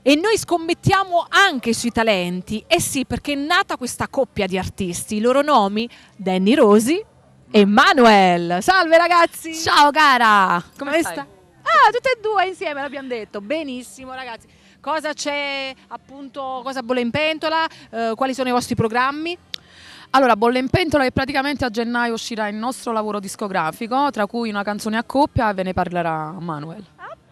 E noi scommettiamo anche sui talenti. Eh sì, perché è nata questa coppia di artisti. I loro nomi, Danny Rosi e Manuel. Salve ragazzi! Ciao cara! Come stai? Ah, tutte e due insieme l'abbiamo detto. Benissimo ragazzi. Cosa c'è appunto, cosa bolle in pentola? Quali sono i vostri programmi? Allora, Bolle in pentola è praticamente a gennaio uscirà il nostro lavoro discografico, tra cui una canzone a coppia e ve ne parlerà Manuel.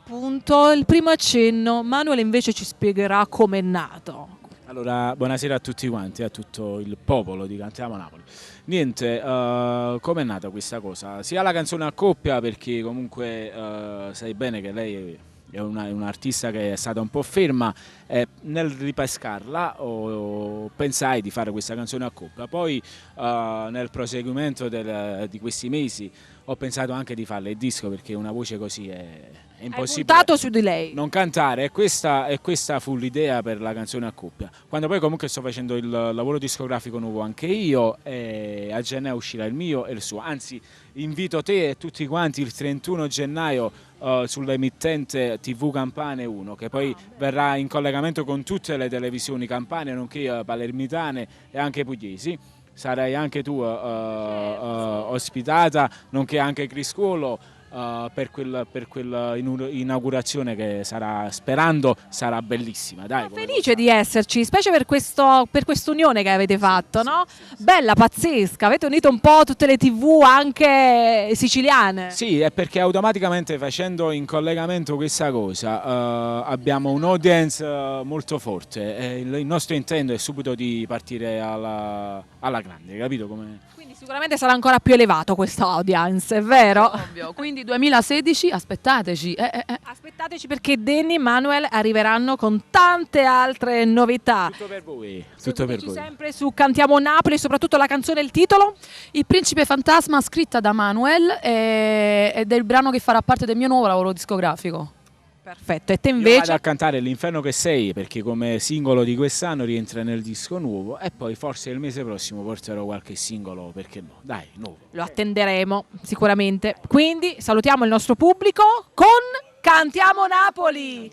Appunto, il primo accenno. Manuel invece ci spiegherà com'è nato. Allora, buonasera a tutti quanti, a tutto il popolo di Cantiamo Napoli. Niente, com'è nata questa cosa? Sia la canzone a coppia, perché comunque sai bene che lei è un'artista che è stata un po' ferma, nel ripescarla pensai di fare questa canzone a coppia. Poi nel proseguimento di questi mesi ho pensato anche di farle il disco, perché una voce così è impossibile. Hai puntato su di lei. Non cantare, e questa fu l'idea per la canzone a coppia. Quando poi comunque sto facendo il lavoro discografico nuovo anche io, e a gennaio uscirà il mio e il suo. Anzi, invito te e tutti quanti il 31 gennaio sull'emittente TV Campane 1, che poi verrà in collegamento con tutte le televisioni campane, nonché palermitane e anche pugliesi. Sarai anche tu ospitata, nonché anche Criscuolo, per quell'inaugurazione che sarà, sperando, sarà bellissima. Dai, felice di esserci, specie per quest'unione che avete fatto, no? Bella, pazzesca, avete unito un po' tutte le TV anche siciliane. Sì, è perché automaticamente, facendo in collegamento questa cosa, abbiamo un'audience molto forte, e il nostro intento è subito di partire alla grande, capito come? Quindi sicuramente sarà ancora più elevato questa audience, è vero? Ovvio, quindi 2016 aspettateci. Aspettateci, perché Danny e Manuel arriveranno con tante altre novità. Tutto per voi, tutto per voi. Sempre su Cantiamo Napoli, soprattutto la canzone e il titolo? Il Principe Fantasma, scritta da Manuel, ed è il brano che farà parte del mio nuovo lavoro discografico. Perfetto, e te Io invece? vado a cantare L'inferno che sei, perché come singolo di quest'anno rientra nel disco nuovo, e poi forse il mese prossimo porterò qualche singolo, perché no? Dai, nuovo. Lo attenderemo sicuramente. Quindi salutiamo il nostro pubblico con Cantiamo Napoli!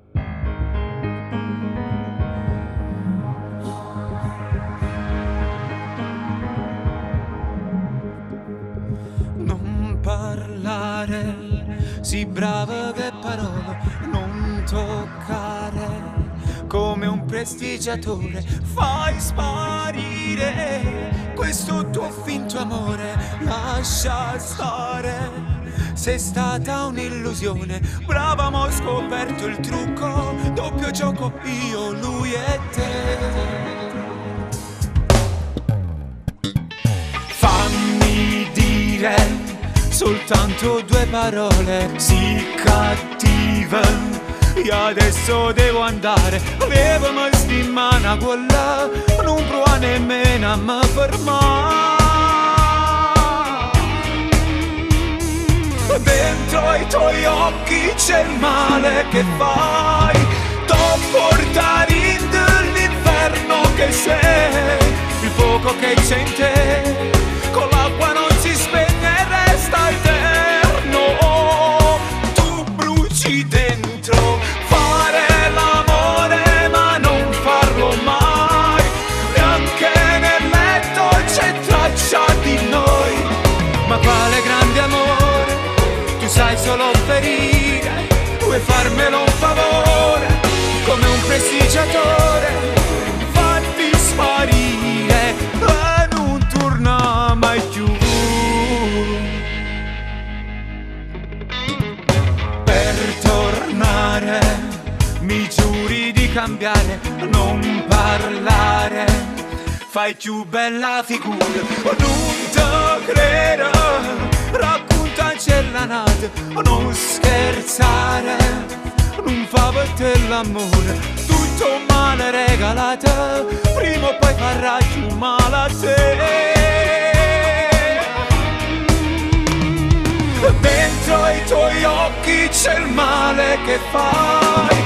Non parlare, sii brava che parole, non toccare, come un prestigiatore fai sparire questo tuo finto amore, lascia stare. Sei stata un'illusione, brava, ma ho scoperto il trucco, doppio gioco io, lui e te. Fammi dire soltanto due parole, sii cattiva, io adesso devo andare, avevo mai stimana quella, non prova nemmeno a me fermare. Dentro ai tuoi occhi c'è il male che fai, t'ho portato nell'inferno che sei, il fuoco che c'è in te, con l'acqua non si spegne e resta eterno. Tu bruci dentro, fare l'amore ma non farlo mai, neanche nel letto c'è traccia di noi. Ma quale grande amore, tu sai solo ferire, vuoi farmelo un favore, come un prestigiatore, fatti sparire e non torna mai più. Per tornare mi giuri di cambiare, non parlare, fai più bella figura, non te credo, raccontaci la notte, non scherzare, non fa per te l'amore, tutto male regalato, prima o poi farà più male a te. Dentro ai tuoi occhi c'è il male che fai,